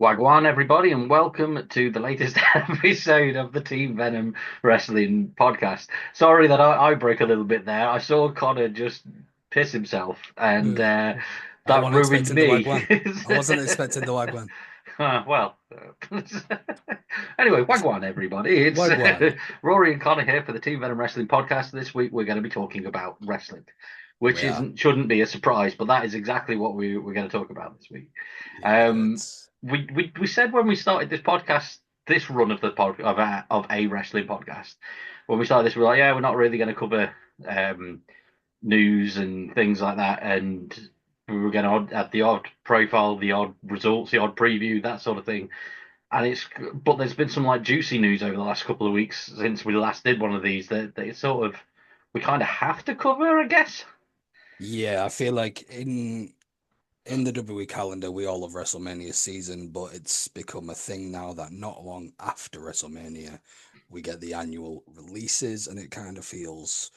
Wagwan, everybody, and welcome to the latest episode of the Team Venom Wrestling podcast. Sorry that I broke a little bit there. I saw Connor just piss himself, and Ugh. I that wasn't ruined expecting the me. Wagwan. I wasn't expecting the Wagwan. Well, anyway, Wagwan, everybody. It's Wagwan. Rory and Connor here for the Team Venom Wrestling podcast. This week we're going to be talking about wrestling, which We are. shouldn't be a surprise, but that is exactly what we're going to talk about this week. Yeah, Um, it's we said when we started this podcast, this run of the of a wrestling podcast, when we started this, we were like, yeah, we're not really going to cover um, news and things like that, and we were going to add the odd profile, the odd results, the odd preview, that sort of thing. And but there's been some like juicy news over the last couple of weeks since we last did one of these that it's sort of we kind of have to cover, I guess. yeah, I feel like in the WWE calendar we all love WrestleMania season, but it's become a thing now that not long after WrestleMania we get the annual releases and it kind of feels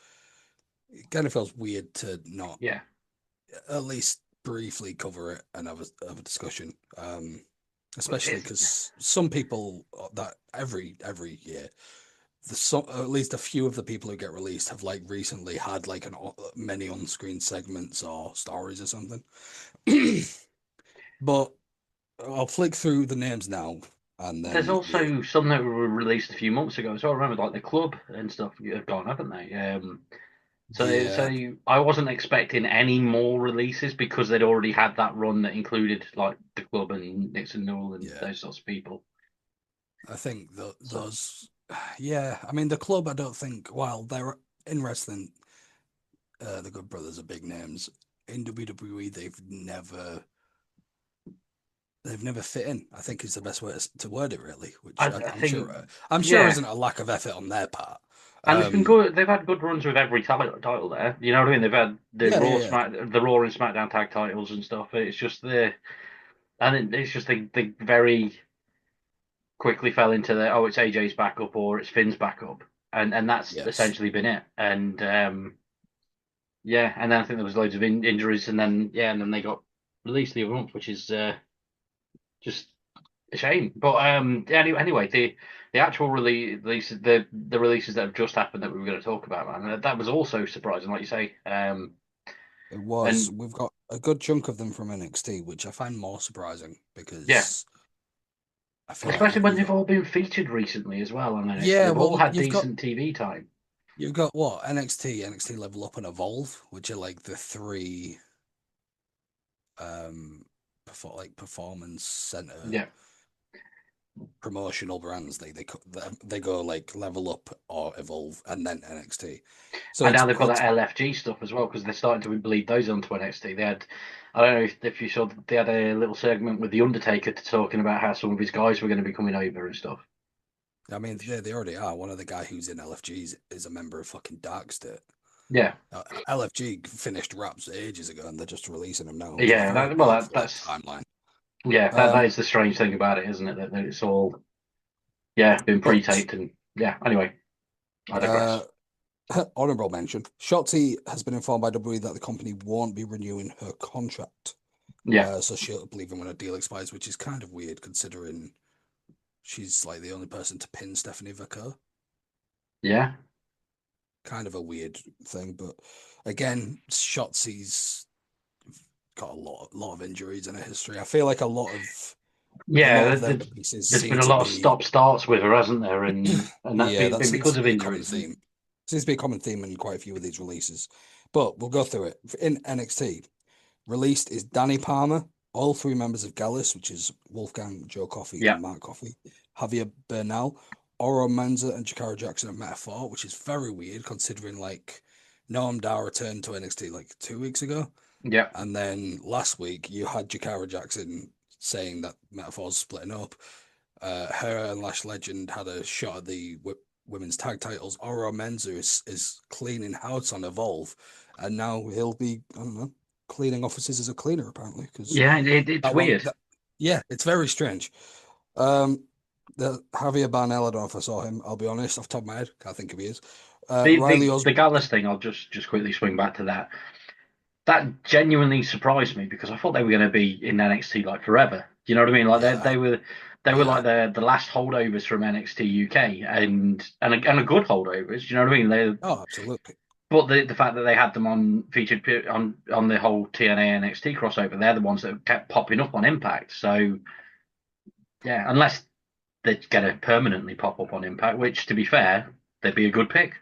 weird to not Yeah, at least briefly cover it and have a discussion. Especially it's because some people that every year at least a few of the people who get released have like recently had like many on-screen segments or stories or something. But I'll flick through the names now, and there's then we'll. also some that were released a few months ago. So I remember like the club and stuff have gone, haven't they? So Yeah, I wasn't expecting any more releases because they'd already had that run that included like the club and Nixon Newell and yeah. those sorts of people. I think So those. Yeah, I mean the club. I don't think. While they're in wrestling, the Good Brothers are big names. In WWE, they've never fit in. I think is the best way to word it, really. Which I I'm think, sure yeah, isn't a lack of effort on their part. and it's been Um, good. They've had good runs with every title there. You know what I mean? They've had yeah, yeah, yeah. The Raw and SmackDown tag titles and stuff. It's just it's just they very quickly fell into the it's AJ's backup or it's Finn's backup, and that's Yes. essentially been it. And yeah, and then I think there was loads of injuries, and then and then they got released the other month, which is just a shame. But anyway, the actual releases, the releases that have just happened that we were going to talk about, man, that was also surprising, like you say. It was. And We've got a good chunk of them from NXT, which I find more surprising yeah, because I feel like especially when you've they've got. all been featured recently as well on NXT. Yeah, They've well, all had you've got decent TV time. you've got what NXT Level Up, and Evolve, which are like the three performance center Yeah. promotional brands. They go like Level Up or Evolve, and then NXT. So And now it's they've got that it's LFG stuff as well because they're starting to bleed those onto NXT. They had, I don't know if you saw, they had a little segment with the Undertaker talking about how some of his guys were going to be coming over and stuff. I mean, they already are. One of the guy who's in LFGs is a member of fucking Dark State. Yeah, LFG finished Raps ages ago, and they're just releasing them now, which is yeah. very Well, weird for their that's timeline. that Um, is the strange thing about it, isn't it? That it's all been but pre-taped and yeah. Anyway, I uh, digress. honorable mention: Shotzi has been informed by WWE that the company won't be renewing her contract, Yeah, so she'll be leaving when her deal expires, which is kind of weird considering she's like the only person to pin Stephanie Vaquer. yeah. Kind of a weird thing, but again, Shotzi's got a lot of injuries in her history. I feel like a lot Yeah, of their releases there's been seem a to lot of be. stop starts with her, hasn't there? And that's Yeah, that been seems because to of be a common injuries. And theme. Seems to be a common theme in quite a few of these releases. But we'll go through it. In NXT, released is Danny Palmer, all three members of Gallus, which is Wolfgang, Joe Coffey, yeah, and Mark Coffey, Javier Bernal, Oro Menza, and Jakara Jackson of Metaphor, which is very weird considering like Noam Dar returned to NXT like 2 weeks ago. yeah. And then last week you had Jakara Jackson saying that Metaphor's splitting up. Her and Lash Legend had a shot at the women's tag titles. Oro Menzu is cleaning house on Evolve, and now he'll be, I don't know, cleaning offices as a cleaner apparently because Yeah, it's that one. weird. Yeah, it's very strange. Um, the Javier Barnell, I don't know if I saw him. I'll be honest, off the top of my head, can't think of who he is. Riley The Osborne. Gallus thing, I'll just quickly swing back to that. That genuinely surprised me because I thought they were going to be in NXT like forever. Do you know what I mean? Like Yeah, they were yeah. like the last holdovers from NXT UK, and a good holdovers. Do you know what I mean? They Oh, absolutely. But the fact that they had them on featured on the whole TNA NXT crossover, they're the ones that kept popping up on Impact. So yeah, unless they're going to permanently pop up on Impact, which to be fair, they'd be a good pick.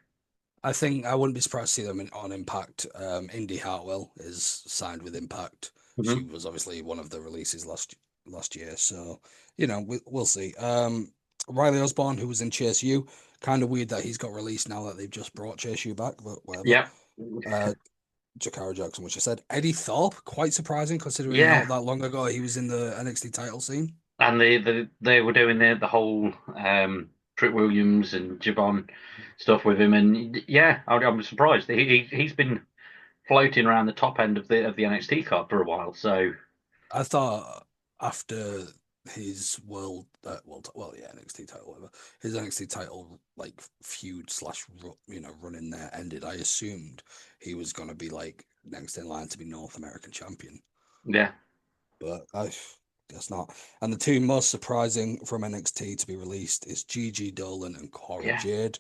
I think I wouldn't be surprised to see them on Impact. Indy Hartwell is signed with Impact. She Hmm. was obviously one of the releases last year, so we'll see. Riley Osborne, who was in Chase U, kind of weird that he's got released now that they've just brought Chase U back, but whatever. Yeah, Uh, Jakara Jackson, which I said. Eddie Thorpe, quite surprising considering not yeah, that long ago he was in the NXT title scene. and they were doing the whole Trick Williams and Javon stuff with him, and yeah, I'm surprised he's been floating around the top end of the NXT card for a while. So I thought after his yeah, NXT title, whatever, his NXT title like feud slash run in there ended. I assumed he was gonna be like next in line to be North American champion, yeah, but I guess not. And the two most surprising from NXT to be released is Gigi Dolan and Cora yeah. Jade.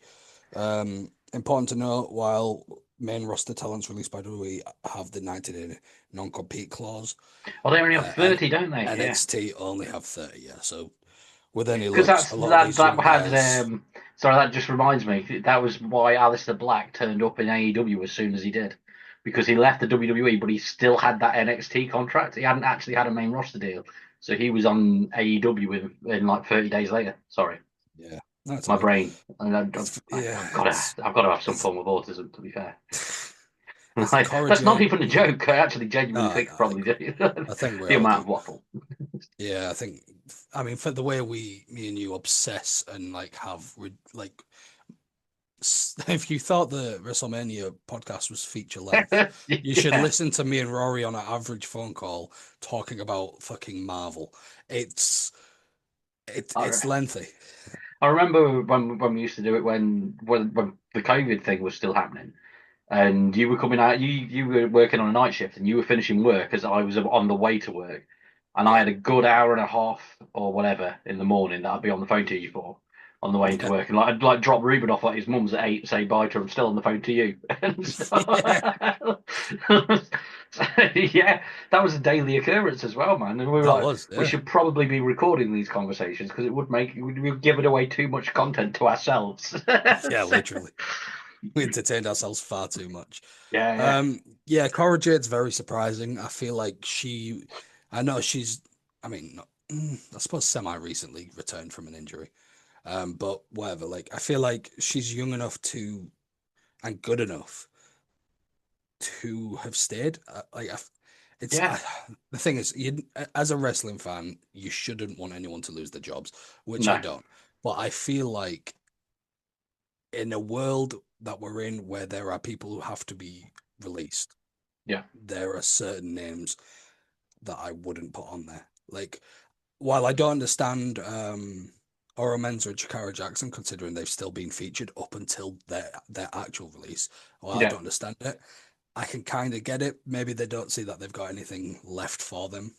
Important to note, while main roster talents released by WWE have the 90-day non-compete clause, Well, they only have and 30, don't they? Yeah. NXT only have 30, yeah. So with any Because looks, a lot of these that young had guys, sorry, that just reminds me, that was why Alistair Black turned up in AEW as soon as he did, because he left the WWE but he still had that NXT contract. He hadn't actually had a main roster deal, so he was on AEW in like 30 days later. Sorry, yeah, that's my all right. brain. And Yeah, I've got to have some it's form of autism, to be fair. it's Like, Cora that's not Jade. even a Yeah, joke. I actually genuinely no, think no, I probably agree. I think we the all amount do. of waffle. Yeah, I think. I mean, for the way me and you obsess and like like if you thought the WrestleMania podcast was feature length, you should Yeah. listen to me and Rory on an average phone call talking about fucking Marvel. It's it's lengthy. I remember when we used to do it when the COVID thing was still happening, and you were coming out. You were working on a night shift, and you were finishing work as I was on the way to work, and I Yeah, had a good hour and a half or whatever in the morning that I'd be on the phone to you for on the way into yeah, work, and like I'd like drop Ruben off at his mum's at 8, say bye to him, still on the phone to you, and yeah. stuff. So, yeah, that was a daily occurrence as well, man. And we were That like, was we yeah, should probably be recording these conversations because it would make we've given away too much content to ourselves. yeah. So, Literally, we entertained ourselves far too much. yeah, yeah, Yeah, Cora Jade's very surprising. I feel like I know she's, I mean, I suppose semi recently returned from an injury. But whatever. Like, I feel like she's young enough to and good enough to have stayed. It's yeah. the thing is, as a wrestling fan, you shouldn't want anyone to lose their jobs, which I No, don't. But I feel like in a world that we're in where there are people who have to be released, yeah, there are certain names that I wouldn't put on there. Like, while I don't understand Oro Menza or Chikara Jackson, considering they've still been featured up until their actual release, well, I yeah, don't understand it. I can kind of get it. Maybe they don't see that they've got anything left for them.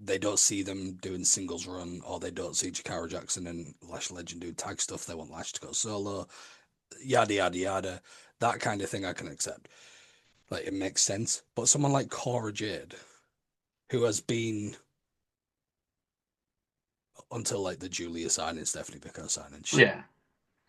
They don't see them doing singles run, or they don't see Chikara Jackson and Lash Legend do tag stuff. They want Lash to go solo, yada yada yada. That kind of thing I can accept. Like it makes sense. But someone like Cora Jade, who has been until like the Julia signing, Stephanie Pico signing, yeah,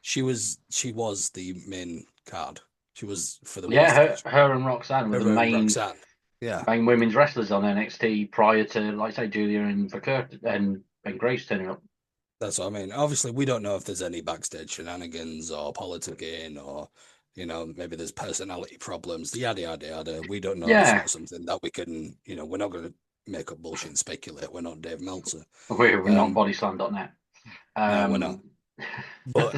she was the main card. She was for the yeah. women's Her, division. her and Roxanne were the Her and Roxanne. Yeah. main women's wrestlers on NXT prior to, like I say, Julia and Vaquer and Grace turning up. That's what I mean. Obviously, we don't know if there's any backstage shenanigans or politicking or, maybe there's personality problems, yada, yada, yada. We don't know. It's Yeah, not something that we can, we're not going to make up bullshit and speculate. We're not Dave Meltzer. we're not Um, bodyslam.net. no, we're not. Um, But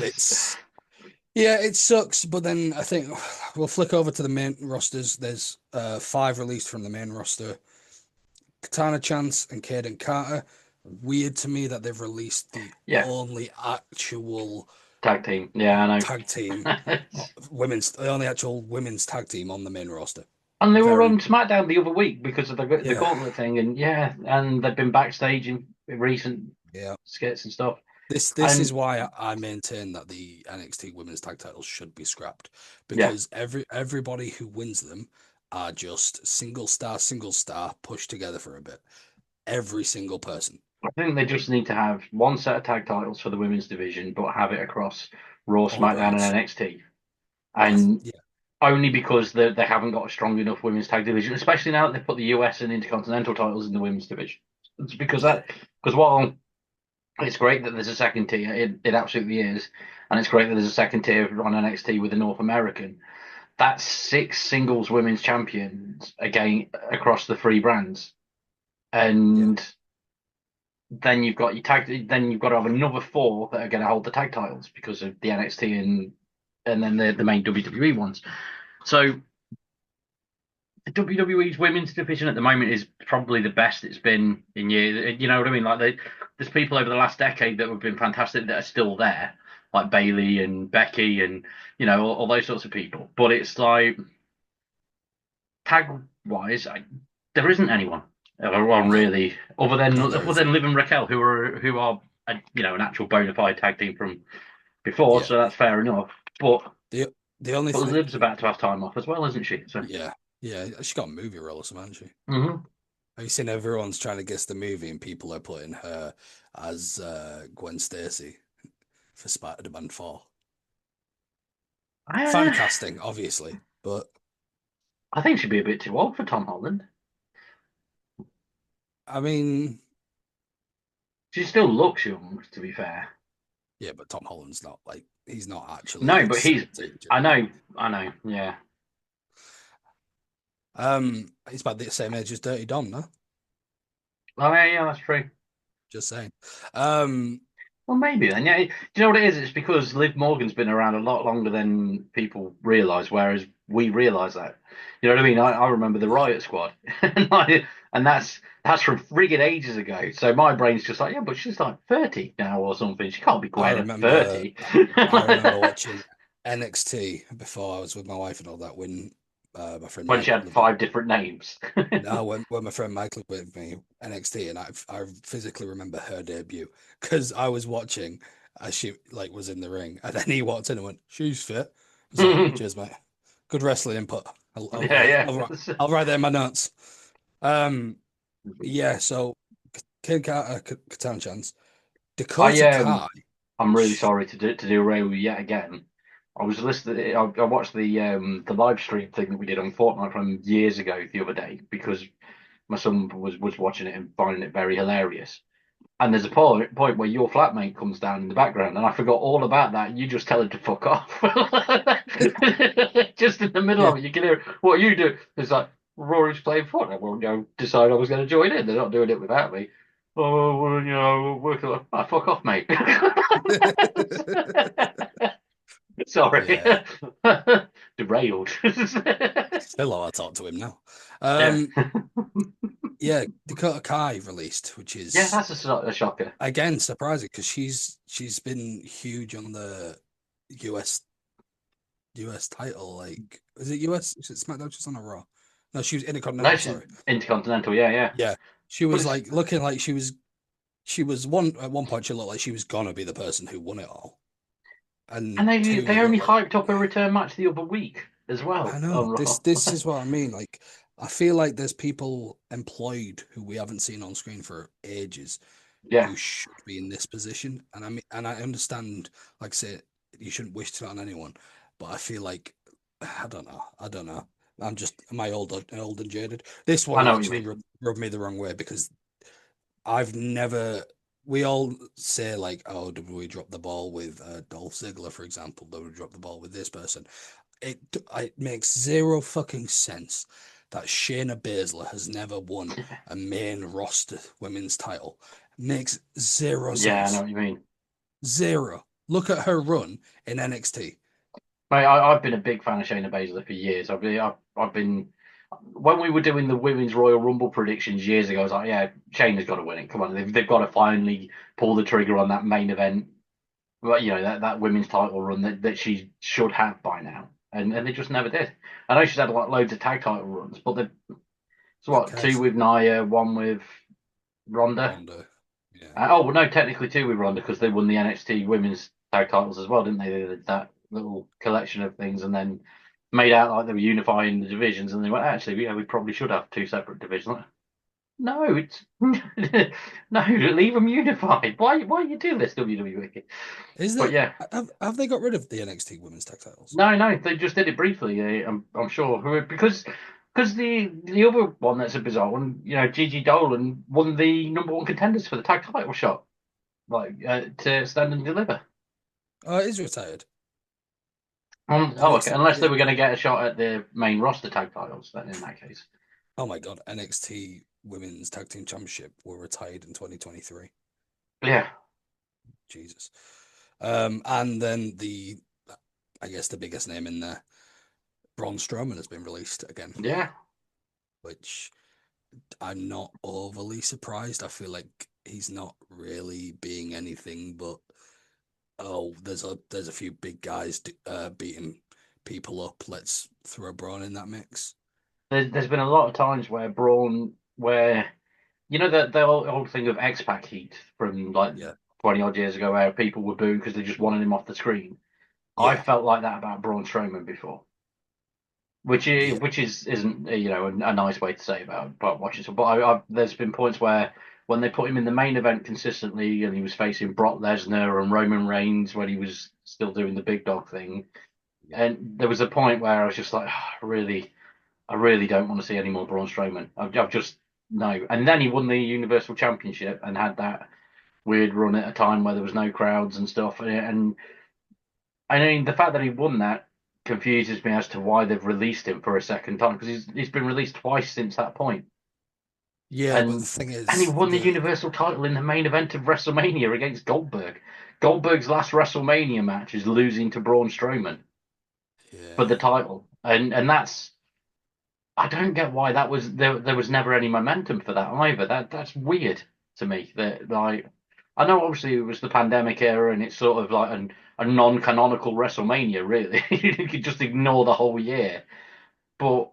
yeah, it sucks. But then I think we'll flick over to the main rosters. There's 5 released from the main roster. Katana Chance and Caden Carter. Weird to me that they've released the yeah, only actual tag team. Yeah, I tag team, know. the only actual women's tag team on the main roster. And they were Very, on SmackDown the other week because of the yeah, gauntlet thing, and yeah, and they've been backstage in recent yeah. skits and stuff. This is And why I maintain that the NXT Women's Tag Titles should be scrapped yeah, because everybody who wins them are just single star pushed together for a bit. Every single person. I think they just need to have one set of tag titles for the women's division, but have it across Raw, All SmackDown, and brands. NXT. And Yeah, only because they haven't got a strong enough women's tag division, especially now that they've put the US and Intercontinental titles in the women's division. It's yeah, because while it's great that there's a second tier, it absolutely is, and it's great that there's a second tier on NXT with the North American. That's six singles women's champions again across the three brands, yeah, and then you've got to have another four that are going to hold the tag titles because of the NXT and then the main WWE ones. So the WWE's women's division at the moment is probably the best it's been in years. You know what I mean? There's people over the last decade that have been fantastic that are still there, like Bailey and Becky and all those sorts of people. But it's like tag wise, there isn't anyone. Everyone no, really, other than no, there isn't. Liv and Raquel, who are an actual bona fide tag team from before, Yeah, so that's fair enough. But the the only but thing, Liv's about to have time off as well, isn't she? So. yeah, yeah, she got a movie role or something, hasn't she? Mhm. Have you seen everyone's trying to guess the movie and people are putting her as Gwen Stacy for Spider-Man 4? Fan I, casting, obviously, but I think she'd be a bit too old for Tom Holland. I mean, She still looks young, to be fair. yeah, but Tom Holland's not like he's not actually No, like but he's. 17. Do you I know what I know, mean? I know. Yeah. He's about the same age as Dirty Dom, no? Oh yeah, yeah, that's true. Just saying. Um, Well, maybe then. Yeah. Do you know what it is? It's because Liv Morgan's been around a lot longer than people realise, whereas we realise that. You know what I mean? I remember the yeah, Riot Squad, and that's from friggin' ages ago. So my brain's just like, yeah, but she's like 30 now or something. She can't be I Gwen at remember, 30. I remember watching NXT before I was with my wife and all that when my friend When she Michael had lived with five different names. now when my friend Michael lived with me NXT, and I physically remember her debut because I was watching as she like was in the ring, and then he walked in and went, "She's fit." I was like, Yeah, "Cheers, mate. Good wrestling input. yeah. I'll write that in my notes." Um, yeah. So Kid Carter, Katan Chance, I Dakota Kai. I'm really sh- sorry to derail you yet again. I was listening. I watched the live stream thing that we did on Fortnite from years ago the other day because my son was watching it and finding it very hilarious. And there's a point where your flatmate comes down in the background, and I forgot all about that. You just tell him to fuck off. Just in the middle Yeah. of it, you can hear what you do. It's like Rory's playing Fortnite. Well, decide I was going to join in. They're not doing it without me. Oh, well, working on. Oh, fuck off, mate. Sorry, Yeah. derailed. Still how I talk to him now. Yeah, Yeah, Dakota Kai released, which yeah, is that's a shocker. again surprising because she's been huge on the US US title. Like, is it US? Is it SmackDown? She's on a Raw. No, she was No, Intercontinental. she's Sorry. intercontinental. Yeah, yeah. Yeah, she But was it's like looking like she was one at one point. She looked like she was gonna be the person who won it all, and and two, they it only looked like hyped up a return match the other week as I well know on this. Raw. This is what I mean. Like, I feel like there's people employed who we haven't seen on screen for ages Yeah, who should be in this position. And I mean, and I understand, like I say, you shouldn't wish it on anyone, but I feel like I don't know. I don't know. I'm just am I old and jaded? This one I know what you actually mean. rubbed me the wrong way because I've never. We all say like, oh, did we drop the ball with Dolph Ziggler, for example? Did we drop the ball with this person? It makes zero fucking sense that Shayna Baszler has never won a main roster women's title. Makes zero Yeah, I know sense. what you mean. Zero. Look at her run in NXT. Mate, I've been a big fan of Shayna Baszler for years. I've been when we were doing the women's Royal Rumble predictions years ago. I was like, yeah, Shayna's got to win it. Come on, they've got to finally pull the trigger on that main event. Well, that women's title run that she should have by now. and they just never did. I know she's had like loads of tag title runs, but it's Who what, two cares? with Nia, one with Ronda. Ronda. Yeah. Oh well, no, technically two with Ronda because they won the NXT Women's Tag Titles as well, didn't they? They did that little collection of things and then made out like they were unifying the divisions, and they went, actually, yeah, we probably should have two separate divisions. Like, no, it's no, leave them unified. Why you do this, WWE? Is But there yeah, have they got rid of the NXT Women's Tag Titles? no, they just did it briefly. I'm sure because the other one that's a bizarre one, Gigi Dolan won the number one contenders for the tag title shot, like to Stand and Deliver. Oh, it is retired. Okay. NXT. Unless they were going to get a shot at the main roster tag titles, then in that case. Oh my God, NXT Women's Tag Team Championship were retired in 2023. Yeah, Jesus. And then I guess the biggest name in there, Braun Strowman has been released again, yeah. which I'm not overly surprised. I feel like he's not really being anything but there's a few big guys beating people up. Let's throw Braun in that mix. There's been a lot of times where Braun, where the old thing of X-Pac heat from like Yeah, 20 odd years ago, where people were booing because they just wanted him off the screen. I yeah, felt like that about Braun Strowman before, which is yeah, which is isn't a nice way to say about watching. So, but there's been points where when they put him in the main event consistently, and he was facing Brock Lesnar and Roman Reigns when he was still doing the big dog thing, yeah, and there was a point where I was just like, I really don't want to see any more Braun Strowman. I've just no. And then he won the Universal Championship and had that weird run at a time where there was no crowds and stuff. And I mean, the fact that he won that confuses me as to why they've released him for a second time because he's been released twice since that point. yeah. But the And thing and he is, won the Universal title in the main event of WrestleMania against Goldberg. Goldberg's last WrestleMania match is losing to Braun Strowman for yeah, the title, and that's I don't get why that was there. There was never any momentum for that either. That's weird to me. That like I know obviously it was the pandemic era and it's sort of like a non-canonical WrestleMania. Really, you could just ignore the whole year. But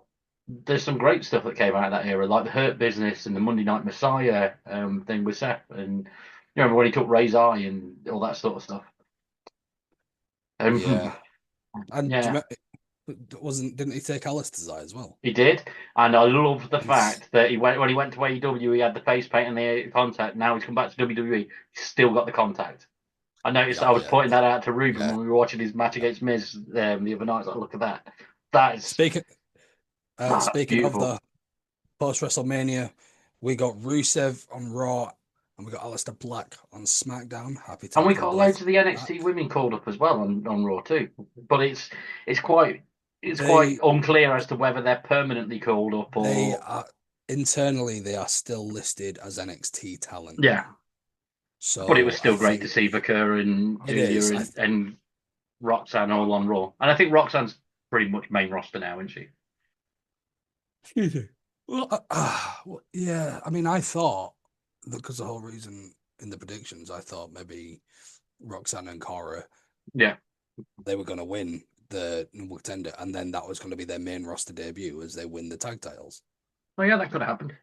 there's some great stuff that came out of that era, like the Hurt Business and the Monday Night Messiah thing with Seth, and you remember when he took Ray's eye and all that sort of stuff. yeah. And do Yeah, you didn't he take Alistair's eye as well? he did, and I love the He's fact that he went when he went to AEW, he had the face paint and the contact. Now he's come back to WWE, he's still got the contact. I noticed. yeah, I oh was yeah, pointing that out to Ruben yeah. when we were watching his match against Miz the other night. I was like, look at that. That is Speaking that's speaking of beautiful. the post WrestleMania, we got Rusev on Raw and we got Aleister Black on SmackDown. Happy to And have we them got loads both of the NXT back. women called up as well on Raw too. But it's quite it's quite They unclear as to whether they're permanently called up they or are internally they are still listed as NXT talent. yeah. But it was So I still great to think see Vakur and it Julia is. and Roxanne all on Raw. And I think Roxanne's pretty much main roster now, isn't she? Excuse me. Well, yeah. I mean, I thought that because the whole reason in the predictions, I thought maybe Roxanne and Cara Yeah. they were going to win the number contender, and then that was going to be their main roster debut as they win the tag titles. Oh yeah, that could have happened.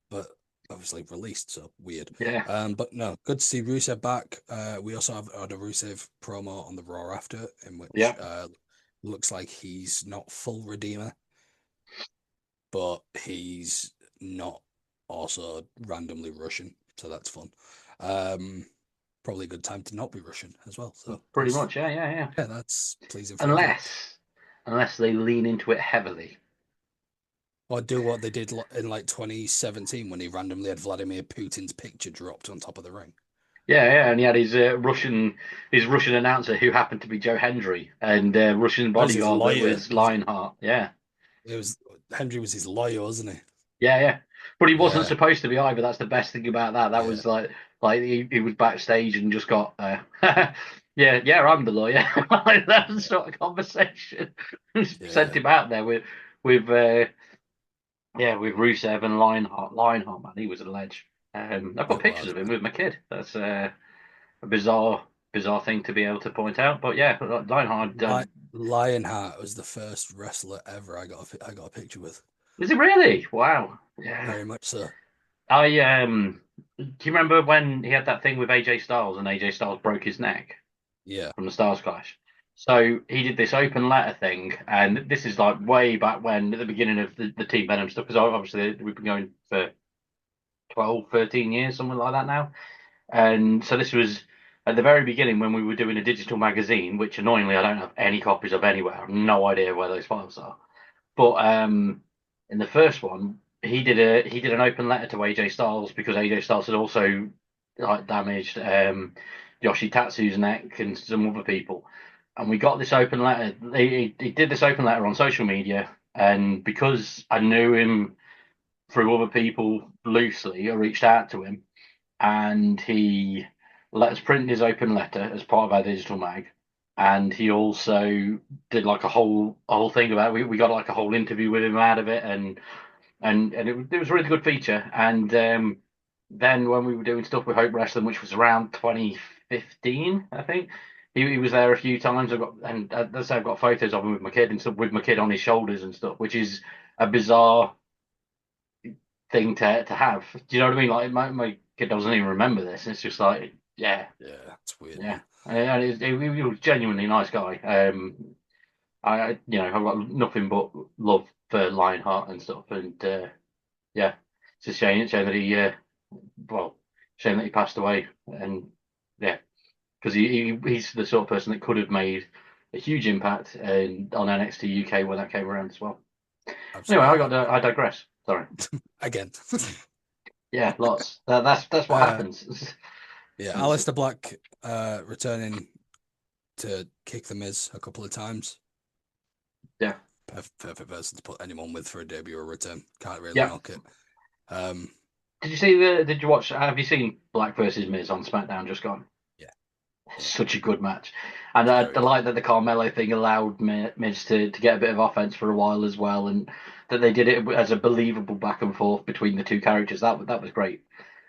But obviously released, so weird. Yeah. But no, good to see Rusev back. We also had a Rusev promo on the Raw after, in which Yeah. looks like he's not full Redeemer, but he's not also randomly Russian, so that's fun. Um, Probably a good time to not be Russian as well. So Pretty much, yeah. that's pleasing for everyone. Unless they lean into it heavily. Or do what they did in like 2017 when he randomly had Vladimir Putin's picture dropped on top of the ring. Yeah, and he had his Russian announcer who happened to be Joe Hendry and Russian That was his bodyguard that lawyer. was Lionheart. Yeah, It was Hendry was his lawyer, wasn't he? yeah. But he wasn't Yeah, supposed to be either. That's the best thing about that. That yeah, was like he was backstage and just got yeah, I'm the lawyer. Like that sort of conversation. Sent yeah. him out there with with Rusev and Lionheart. Lionheart, man, he was a ledge. I've got It pictures was. of him with my kid. That's a bizarre thing to be able to point out. But yeah, Lionheart, Li- Lionheart was the first wrestler ever I got a picture with. Is it really? Wow. Yeah. Very much so. Do you remember when he had that thing with AJ Styles and AJ Styles broke his neck Yeah. from the Stars Clash? So he did this open letter thing, and this is like way back when, at the beginning of the Team Venom stuff, because obviously we've been going for 12, 13 years, something like that now. And so this was at the very beginning when we were doing a digital magazine, which annoyingly I don't have any copies of anywhere. I have no idea where those files are. But in the first one, he did an open letter to AJ Styles because AJ Styles had also like damaged Yoshi Tatsu's neck and some other people, and we got this open letter. He did this open letter on social media, and because I knew him through other people loosely, I reached out to him, and he let us print his open letter as part of our digital mag. And he also did like a whole thing about it. We got like a whole interview with him out of it, and it was a really good feature. And then when we were doing stuff with Hope Wrestling, which was around 2015, I think he was there a few times. I've got photos of him with my kid and stuff, with my kid on his shoulders and stuff, which is a bizarre thing to have. Do you know what I mean? Like my kid doesn't even remember this. It's just like, yeah, Yeah, it's weird, yeah. man. And he was a genuinely nice guy. I've got nothing but love for Lionheart and stuff. And yeah, it's a shame that well, shame that he passed away. And yeah, because he's the sort of person that could have made a huge impact on NXT UK when that came around as well. Anyway, Absolutely. I digress. Sorry. Again. Yeah, lots. That's what uh, happens. yeah, Alistair Black returning to kick the Miz a couple of times. Yeah, Perfect person to put anyone with for a debut or return. Can't really yeah. knock it. Um, Did you watch? Have you seen Black versus Miz on SmackDown just gone? yeah, yeah, Such a good match, and very I good. like that the Carmelo thing allowed Miz to get a bit of offense for a while as well, and that they did it as a believable back and forth between the two characters. That was great.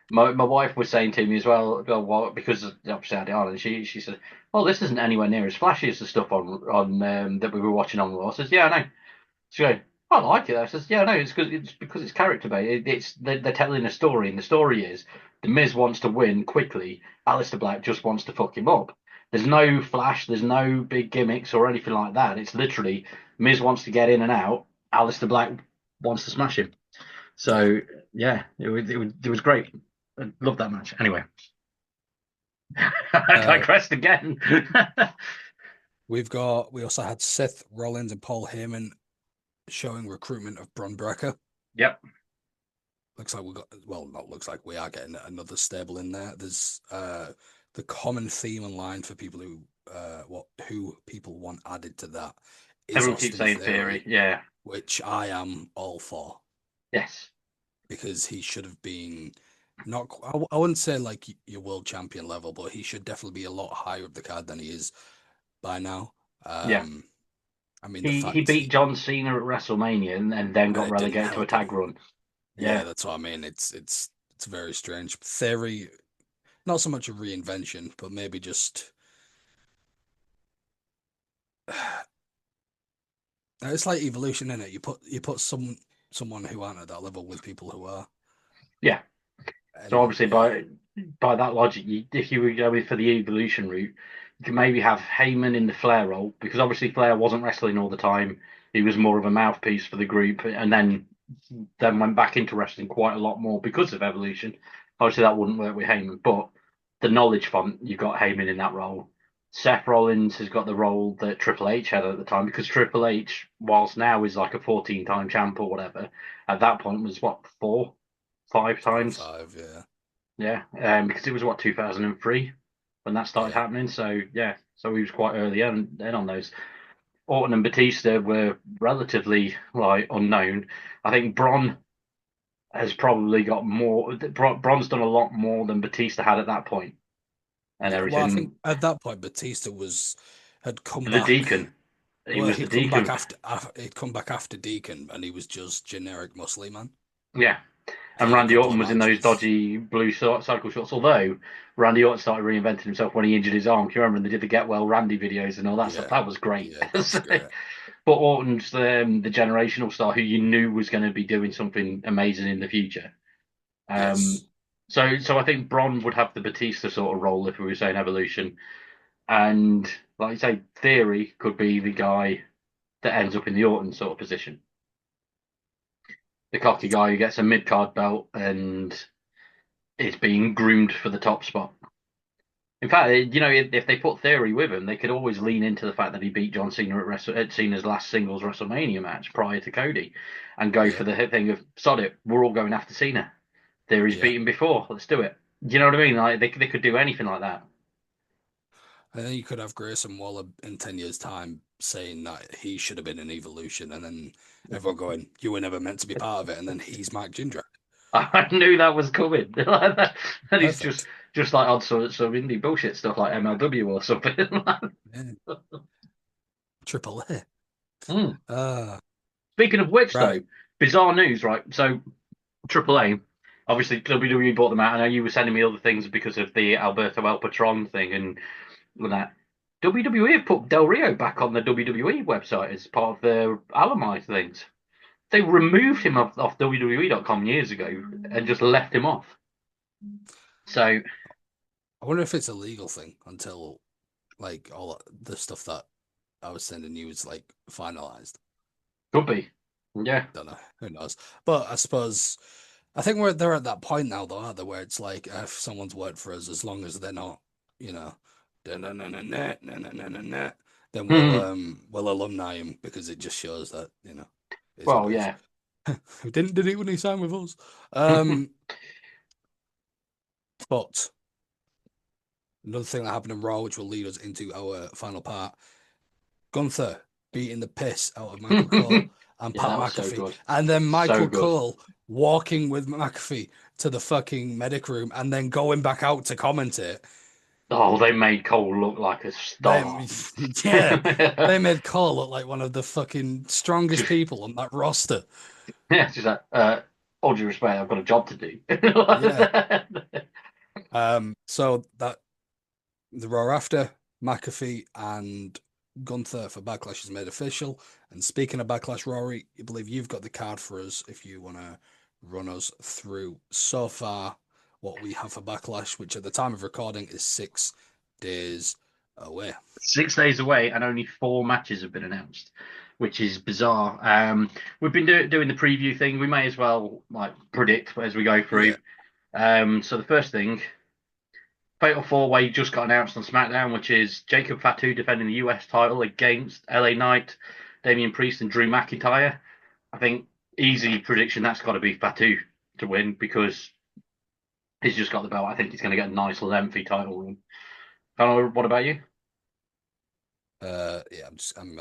My wife was saying to me as well, because obviously I had it on, and she said, "Oh, this isn't anywhere near as flashy as the stuff on that we were watching on Raw." I says, "Yeah, I know." She goes, "I like it." I says, "Yeah, no, it's because it's character based. They're telling a story, and the story is the Miz wants to win quickly. Alistair Black just wants to fuck him up. There's no flash, there's no big gimmicks or anything like that. It's literally Miz wants to get in and out. Alistair Black wants to smash him. Yeah. So yeah, it was great. I love that match. Anyway, I Uh, digressed again. we also had Seth Rollins and Paul Heyman showing recruitment of Bron Breakker. Yep. Looks like we got, well, not looks like, we are getting another stable in there. There's the common theme and line for people who people want added to that is Everyone keeps Austin saying Theory. Theory, Yeah. which I am all for Yes. because he should have been not, I wouldn't say like your world champion level, but he should definitely be a lot higher up the card than he is by now. Yeah. Um, I mean, the He fact beat John Cena at WrestleMania and then got it didn't relegated to a help him. tag run. Yeah, Yeah. that's what I mean. It's very strange. Theory, not so much a reinvention, but maybe just it's like evolution in it. You put someone who aren't at that level with people who are, Yeah. So and obviously yeah, by that logic, if you were going for the evolution route, you could maybe have Heyman in the Flair role because obviously Flair wasn't wrestling all the time. He was more of a mouthpiece for the group, and then went back into wrestling quite a lot more because of evolution. Obviously, that wouldn't work with Heyman, but the knowledge font, you've got Heyman in that role. Seth Rollins has got the role that Triple H had at the time because Triple H, whilst now is like a 14-time champ or whatever, at that point was what, four, five four or times? five, yeah, Yeah, because it was what 2003 when that started yeah, happening. So yeah, so he was quite early in on those. Orton and Batista were relatively like unknown. I think Braun has probably got more. Braun's done a lot more than Batista had at that point and yeah. Well, I think everything. at that point Batista had come The back. Deacon, he Well, was the Deacon. he'd come back after Deacon, and he was just generic muscly man. Yeah, And He had a Randy couple Orton of was in those matches. dodgy blue cycle shorts. Although Randy Orton started reinventing himself when he injured his arm. Can you remember when they did the Get Well Randy videos and all that stuff? Yeah, That was great. yeah, that was So, great. but Orton's the generational star who you knew was going to be doing something amazing in the future. Um, Yes, so I think Braun would have the Batista sort of role if we were saying evolution, and like you say, Theory could be the guy that ends up in the Orton sort of position, the cocky it's guy who gets a mid card belt and is being groomed for the top spot. In fact, if they put Theory with him, they could always lean into the fact that he beat John Cena at Cena's last singles WrestleMania match prior to Cody, and go yeah, for the thing of sod it, we're all going after Cena. Theory's yeah. beaten before, let's do it. Do you know what I mean? Like they could do anything like that. I think you could have Grayson Waller in 10 years' time saying that he should have been an evolution, and then everyone going, "You were never meant to be part of it," and then he's Mike Jindrak. I knew that was coming. And he's Perfect. just like on some indie bullshit stuff like MLW or something. Yeah. Triple A. Mm. Ah, Speaking of which, right. though, bizarre news, right? So AAA, obviously WWE bought them out. I know you were sending me other things because of the Alberto El Patron thing and that. WWE have put Del Rio back on the WWE website as part of their alumni things. They removed him off WWE.com years ago and just left him off. So I wonder if it's a legal thing until like all the stuff that I was sending you is like finalized. could be, yeah. Don't know. Who knows? But I suppose I think they're at that point now, though, aren't they, where it's like if someone's worked for us, as long as they're not, you know, "Da-na-na-na-na, then we'll alumni him because it just shows that, is what Well, it is. yeah. Who didn't did it when he signed with us? But another thing that happened in Raw, which will lead us into our final part, Gunther beating the piss out of Michael Cole and Yeah, Pat that was so McAfee, good. and then So Michael good. Cole walking with McAfee to the fucking medic room and then going back out to commentate. Oh, they made Cole look like a They, star. yeah, they made Cole look like one of the fucking strongest just, people on that roster. yeah, just like, all due respect, I've got a job to do. Yeah. So that the Raw after McAfee and Gunther for Backlash is made official. And speaking of Backlash, Rory, you believe you've got the card for us if you want to run us through so far what we have for Backlash, which at the time of recording is 6 days away. 6 days away, and only 4 matches have been announced, which is bizarre. We've been doing the preview thing. We may as well like predict as we go Yeah, through. So the first thing, Fatal Four Way just got announced on SmackDown, which is Jacob Fatu defending the US title against LA Knight, Damian Priest, and Drew McIntyre. I think easy prediction that's got to be Fatu to win because he's just got the belt. I think he's going to get a nice lengthy title run. Connor, what about you? yeah, I'm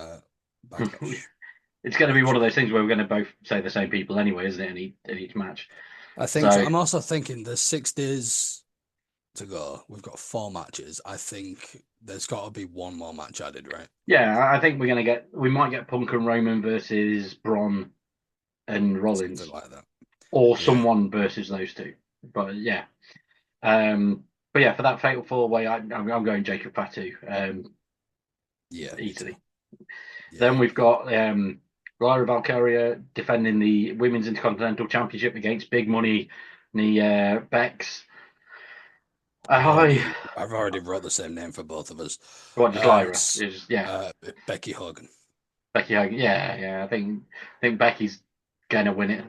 Backlash. It's going to be one Backlash. of those things where we're going to both say the same people anyway, isn't it? In each match. I think so. So I'm also thinking there's 6 days to go. We've got 4 matches. I think there's got to be one more match added, right? yeah, I think we might get Punk and Roman versus Braun and Something Rollins, like that. or Yeah, someone versus those two. But yeah, but yeah, for that fatal four way, I'm going Jacob Fatu yeah, me too. easily. Yeah, Then we've got Lyra Valkyria defending the Women's Intercontinental Championship against Big Money, the Becks. I've I already I've already wrote the same name for both of us. what just Lyra It's is yeah Becky Hogan. Becky Hogan yeah I think Becky's going to win it,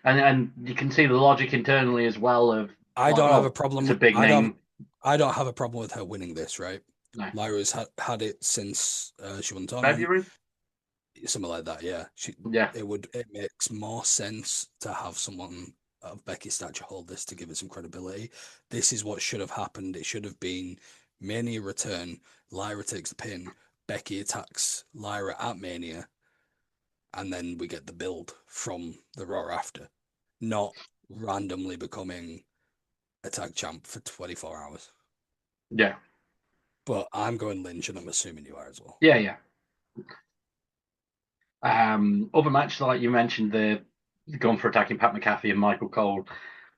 and you can see the logic internally as well of I like don't have a well it's a problem. big name I don't have a problem with her winning this, right? no Lyra's had it since she won the tournament, February something like that. Yeah, yeah it makes more sense to have someone of Becky's stature hold this to give it some credibility. This is what should have happened. It should have been Mania return. Lyra takes the pin. Becky attacks Lyra at Mania, and then we get the build from the Raw after, not randomly becoming a tag champ for 24 hours. yeah But I'm going Lynch, and I'm assuming you are as well. yeah. Other matches like you mentioned, the gone for attacking Pat McAfee and Michael Cole.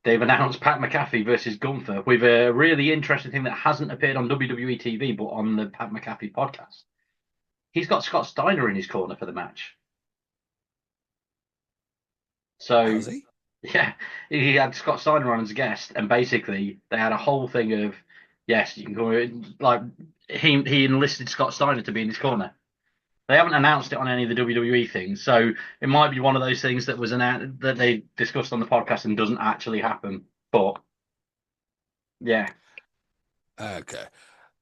they've announced Pat McAfee versus Gunther with a really interesting thing that hasn't appeared on WWE TV, but on the Pat McAfee podcast. He's got Scott Steiner in his corner for the match. So Has he? yeah, he had Scott Steiner on as a guest, and basically they had a whole thing of yes, you can go in, like he enlisted Scott Steiner to be in his corner. They haven't announced it on any of the WWE things, so it might be one of those things that was announced that they discussed on the podcast and doesn't actually happen. But yeah, Okay.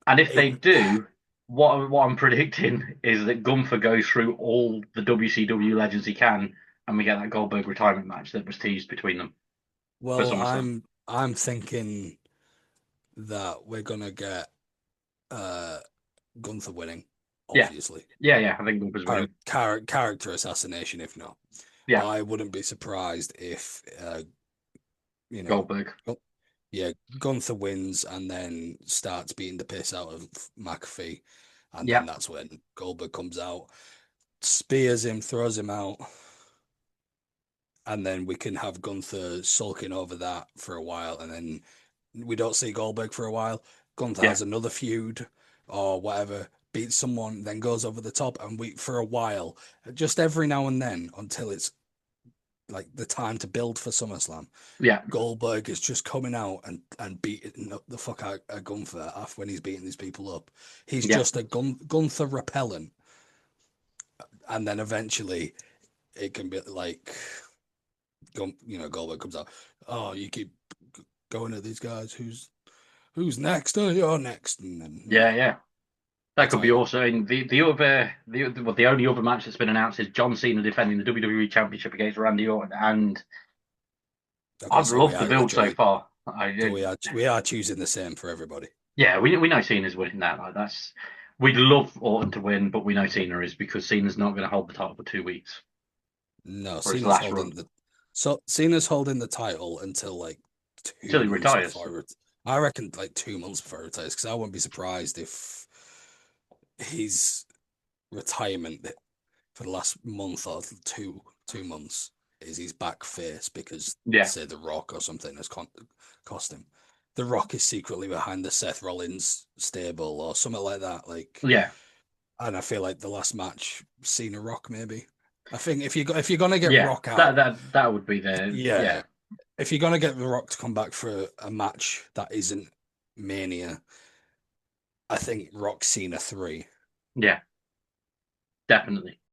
and if It, they do, what I'm predicting is that Gunther goes through all the WCW legends he can, and we get that Goldberg retirement match that was teased between them for well, SummerSlam. I'm thinking that we're gonna get uh Gunther winning, Yeah, obviously. yeah. I think Gunther's winning. Character assassination, if not. But Yeah, I wouldn't be surprised if you know, Goldberg. Gun- yeah, Gunther wins and then starts beating the piss out of McAfee, and then Yeah, that's when Goldberg comes out, spears him, throws him out, and then we can have Gunther sulking over that for a while, and then we don't see Goldberg for a while. Gunther yeah, has another feud or whatever, beats someone, then goes over the top, and we for a while, just every now and then until it's like the time to build for SummerSlam. yeah, Goldberg is just coming out and beating the fuck out of Gunther after when he's beating these people up. He's yeah, just a Gunther repellent, and then eventually it can be like, Goldberg comes out. Oh, you keep going at these guys. Who's next? Oh, you're next, and then yeah. That could be retirement. also in the only other match that's been announced is John Cena defending the WWE Championship against Randy Orton, and Okay, I've so we loved the are build so far. we are choosing the same for everybody. Yeah, we know Cena's winning that. Like, that's we'd love Orton to win, but we know Cena is because Cena's not going to hold the title for 2 weeks No, for his last run Cena's holding the title until like until he 2 months retires. before I reckon like 2 months before he retires, because I wouldn't be surprised if his retirement for the last month or two months is he's back face because Yeah, say The Rock or something has cost him. The Rock is secretly behind the Seth Rollins stable or something like that. Like, yeah, and I feel like the last match, Cena Rock maybe. I think if you're gonna get yeah. Rock That out, that that would be the yeah, yeah, if you're gonna get The Rock to come back for a match that isn't Mania, I think Rock Cena 3. yeah, definitely.